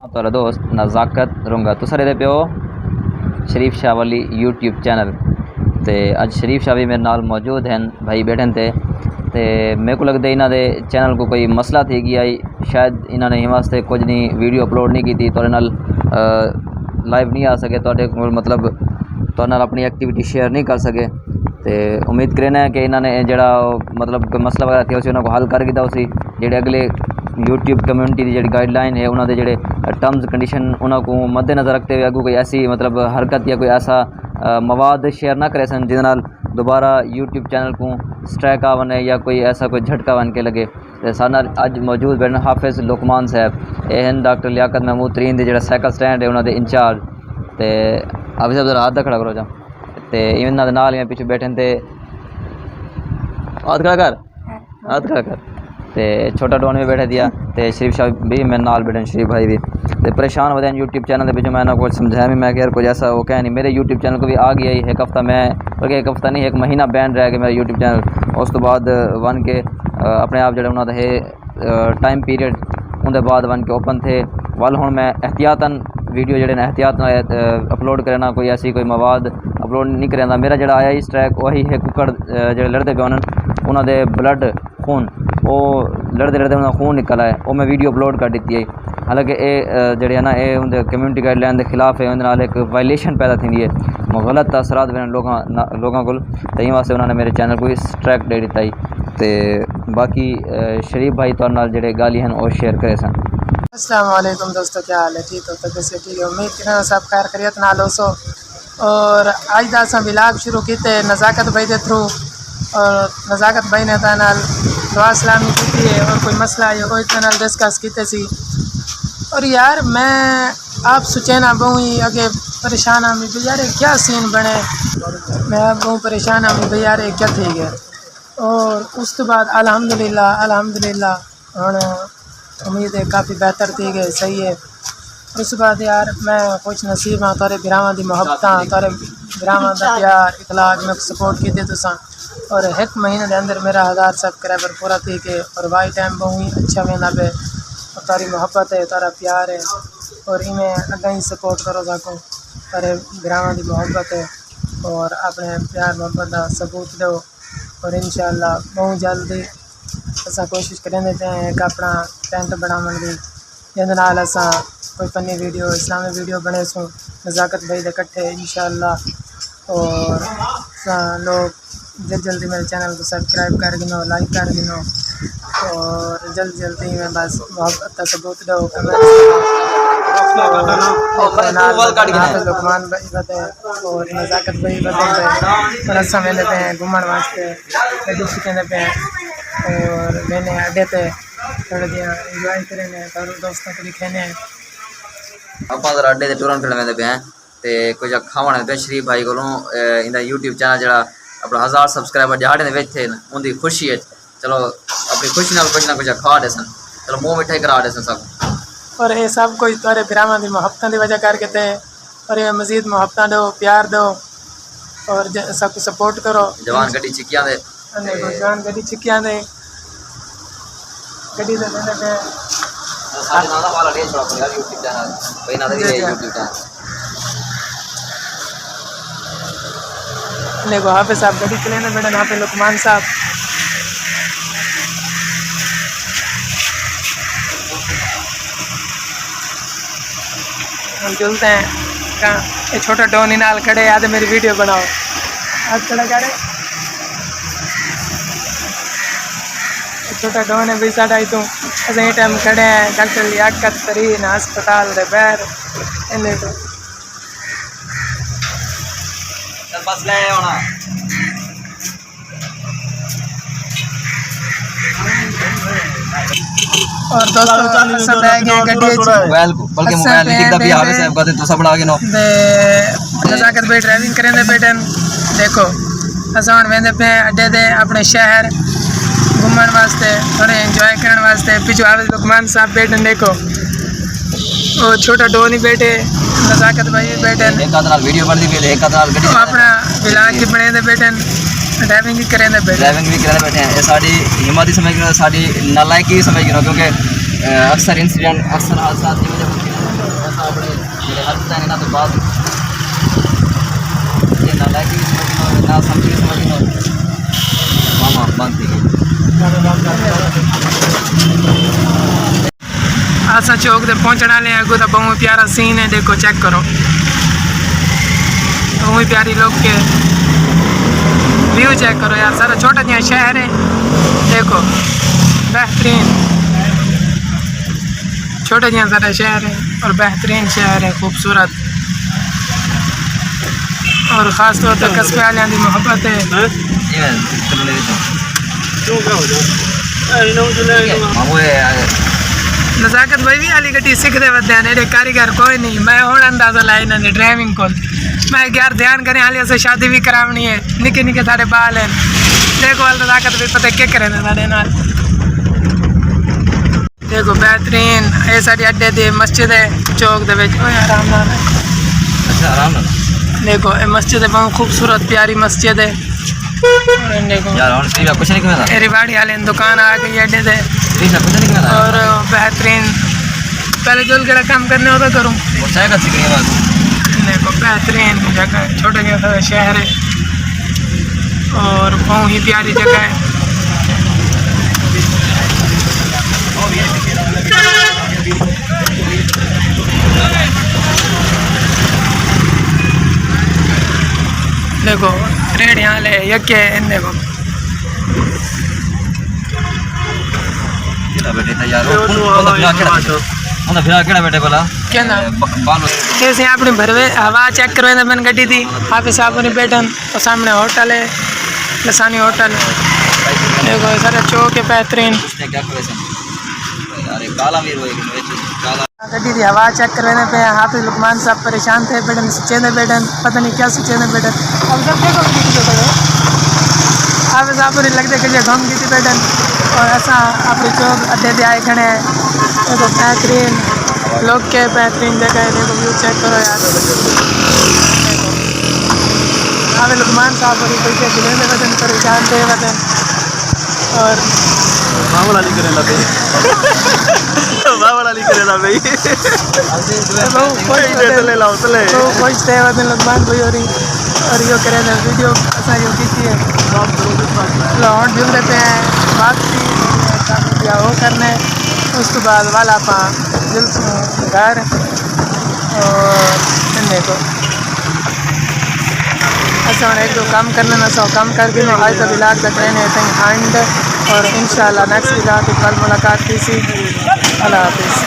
ਤੁਹਾਡਾ ਦੋਸਤ ਨਜ਼ਾਕਤ ਰੁੰਗਾ ਤੁਸੀਂ ਦੇ ਪਿਓ शरीफ शाह वाली यूट्यूब चैनल तो अज शरीफ शाह भी मेरे नाल मौजूद हैं भाई बैठन थे तो मेरे को लगता इन्हों के चैनल को कोई मसला थी गया शायद इन्होंने इन वास्ते कुछ नहीं वीडियो अपलोड नहीं की थोड़े नाल लाइव नहीं आ सके थोड़े मतलब थोड़े नाल अपनी एक्टिविटी शेयर नहीं कर सके तो उम्मीद करना है कि इन्होंने जड़ा मतलब कोई मसला वगैरह थे उन्होंने को हल कर दिया उसी जेडे अगले यूट्यूब कम्यूनिटी की जी गाइडलाइन है उन्होंने जोड़े टर्म्स कंडीशन उन्होंने मद्देनज़र रखते हुए अगू कोई ऐसी मतलब हरकत या कोई ऐसा मवाद शेयर ना करे सन जिस दोबारा यूट्यूब चैनल को स्ट्राइक आ बने या कोई ऐसा कोई झटका बन के लगे। तो सारे अज मौजूद बैठे हाफिज़ लुकमान साहब ये हैं डॉक्टर लियाकत महमूद तरीन के जो साइकिल स्टैंड है उन्होंने इंचार्ज तो हाफिज़ साहब जरा हाथ खड़ा करो जा तो इन्होंने नाल पिछले बैठे थे हाथ खड़ा कर तो छोटा डॉन भी बैठे दिया तो शरीफ शाह भी मेरे नाल बैठे शरीफ भाई भी तो परेशान हो यूट्यूब चैनल के मैं कुछ समझाया भी मैं यार कुछ ऐसा वो क्या नहीं मेरे यूट्यूब चैनल को भी आ गया ही एक हफ़्ता मैं बल्कि एक हफ़्ता नहीं एक महीना बैन रह गया मेरा यूट्यूब चैनल उस तो बाद वन के अपने आप जो उन्होंने टाइम पीरियड उनके बाद वन के ओपन थे वाल हूँ मैं एहतियातन वीडियो जोड़े एहतियात अपलोड करना कोई ऐसी कोई मवाद अपलोड नहीं करना मेरा जो आया इस ट्रैक वही है कुकड़ जो लड़ते पे उन्होंने ब्लड खून वो लड़ते उन्होंने खून निकल आया वो मैं वीडियो अपलोड कर दी है हालांकि ये जड़े है ना ये उनके कम्यूनिटी गाइडलाइन के खिलाफ है उन्हें एक वायलेशन पैदा थी है गलत असरात बने लोगों को तो इन वास्ते उन्होंने मेरे चैनल को स्ट्राइक दे दिता ही तो बाकी शरीफ भाई तो जोड़े गाली हैं वो शेयर करे सन। अस्सलाम वालेकुम दोस्तों, क्या हाल है? ठीक हो? तबीयत से ठीक है? उम्मीद करना सब खैर खैरियत नाल हो। और आज दा असां विलाग शुरू किए नज़ाकत भाई के थ्रू और नज़ाकत भाई ने नाल दुआ सलामी की है और कोई मसला है वो नाल डिस्कस किए सी। और यार मैं आप सोचे ना बहु ही अगे परेशान आमी भाई यार क्या सीन बने मैं बहु परेशान आमी भाई यार क्या थी गया। और उस तो बाद अल्हम्दुलिल्लाह हुण उम्मीद है काफ़ी बेहतर थी गए सही है। उस बाद यार मैं कुछ नसीब हाँ तारे बिरावां दी मोहब्बत तारे बिरावां दा प्यार इखलाक में सपोर्ट की तुसा और एक महीने के अंदर मेरा 1000 सब्सक्राइबर पूरा थी के और वाई टाइम बहुत ही अच्छा वेंदा पे और तारी मोहब्बत है तारा प्यार है और इन्हें अगर ही सपोर्ट करो सको तारे बिरावां दी मोहब्बत है और अपने प्यार मोहब्बत का सबूत दो और इंशाअल्लाह बहुत जल्दी असा कोशिश करेंगे पे एक अपना टेंट बनावन की जिंदे असा कोई फनी वीडियो इस्लामी वीडियो बने सो नज़ाकत भाई दे इकट्ठे इंशाअल्लाह। और लोग जल्दी मेरे चैनल को सब्सक्राइब कर गिनो लाइक कर गिनो और जल्दी में बस मोहब्बत का सबूत दो लुकमान भाई बते और नज़ाकत भाई बते और असा वेंदे पे घूमण वास्ते गड्डी सीखेंदे पे और मैंने अड्डे पे थोड़े दिन इंजॉय करें और दोस्तों को दिखेने आप अड्डे से टूरन फिरन वेंदे पे हैं तो कुछ खावन पे शरीफ भाई को इंदा यूट्यूब चैनल जरा अपना 1000 सब्सक्राइबर जाड़े ने थे उनकी खुशी है चलो अपनी खुशी नाल कुछ ना कुछ खा दे सन चलो मुँह मिठाई करा दे सन सब और ये सब कोई तारे बिरावां दी मोहब्बतां दी वजह करके थे और ये मजीद मोहब्बतां दो प्यार दो और सबको सपोर्ट करो। जवान गड्डी चिक्कियां दे जवान गड्डी चिक्कियां दे गड्डी दे पे साडे नाल दा वाला रेस छोड़ा यार यूट्यूब चैनल भाई ना दे यूट्यूब चैनल ने को हाफिज़ साहब गड्डी चलेने बेटा यहाँ पे लुकमान साहब हम चलते हैं कहाँ ये छोटा डॉन नाल खड़े याद मेरी वीडियो बनाओ आज खड़ा करे छोटा डॉन है भाई साढ़ा ही तू असें टाइम खड़े हैं डॉक्टर लियाकत तरीन अस्पताल दे बैर इन्हें तो बस ले आना और दोस्तों सब रह गए गड्डी मोबाइल को बल्कि मोबाइल नहीं दिखता भी हावे साहब कहते तो सब बना के नो नज़ाकत भाई ड्राइविंग करें दे बेटन देखो असान वेंदे पे अड्डे दे अपने शहर घूमने वास्ते थोड़े एंजॉय करने वास्ते पीछे हाफिज़ लुकमान साहब बैठे देखो और छोटा डोनी बैठे नज़ाकत भाई बैठे एक नाल वीडियो बन दी एक नाल गड्डी अपना विलाग की बने दे बैठे ड्राइविंग भी करें बैठे हैं ये साड़ी हिम्मत ही समझ गिनो साड़ी नालायकी समझ गिनो क्योंकि अक्सर इंसिडेंट अक्सर हादसा की वजह बात ये ना लाइक भी समझ ना समझ भी समझ मामा बंद थी असा चौक ते पहुंचने वाले हैं। अगो तो बहुत प्यारा सीन है, देखो चेक करो, बहुत प्यारी लोग के व्यू चेक करो यार। सारा छोटा जिहा शहर है, देखो बेहतरीन छोटा जिहा सारा शहर है और बेहतरीन शहर है, खूबसूरत। और ख़ास तौर पर कस्बे वालियां दी मोहब्बत है। नज़ाकत भाई भी आली गड्डी सीखते बंदे ने, कारीगर कोई नहीं। मैं हूँ अंदाजा लाई इन्होंने ड्राइविंग को, मैं यार ध्यान करें हाली से शादी भी करावनी है, निके निके सारे बाल हैं। देखो वाल नज़ाकत भी पता क्या करें साढ़े नाल। देखो बेहतरीन ये सारी अड्डे दी मस्जिद है चौक दे विच। आराम नाल अच्छा आराम नाल देखो ये मस्जिद है, बहुत खूबसूरत प्यारी मस्जिद है। देखो यार और सीधा कुछ नहीं करना रिवाड़ी वाले दुकान आ गई अड्डे से, सीधा कुछ नहीं करना और बेहतरीन पहले जो जरा काम करने होता करूँ। वो चाहेगा सीखने के बाद देखो बेहतरीन जगह, छोटे जगह शहर है और बहुत ही प्यारी जगह है। देखो रेड यहाँ ले यके देखो बेटे तैयार हो उन्हें फिर केड़ा बेटे बोला क्या ना बाल कैसे अपनी भरवे हवा चेक करवाए थे मैंने गड्डी थी हाफिज साहब ने बैठन और सामने होटल है, लसानी होटल। देखो सारा चौक है बेहतरीन। उसने क्या करे अरे काला भी रोए काला गड्डी थी हवा चेक करवाने पे हाफिज लुकमान साहब परेशान थे, बैठन सोचे थे बैठन, पता नहीं क्या सोचे थे बैठन। अब सब देखो हाफिज साहब ने लगते कि घूम गई थी बैठन और ऐसा अपने चौक अड्डे पे आए खड़े हैं। देखो बेहतरीन लोग के बेहतरीन जगह है, देखो व्यू चेक करो यार। देखो हाफिज लुकमान साहब और पैसे दिले में वतन परेशान थे वतन और बावला नहीं करेला भाई बावला नहीं करेला भाई ले लाओ चले तो पहुंचते हैं वतन लुकमान भाई और यो करे थे वीडियो ऐसा यो की थी लाहौर जुमरे पे हैं वापसी या वो करने उसके बाद वाला पा घर और देखो अच्छा एक दो काम करने में सौ काम करके मैं आज तक इलाज तक रहने एंड और इंशाल्लाह नेक्स्ट इलाज कल मुलाकात की सी। अल्लाह हाफिज़।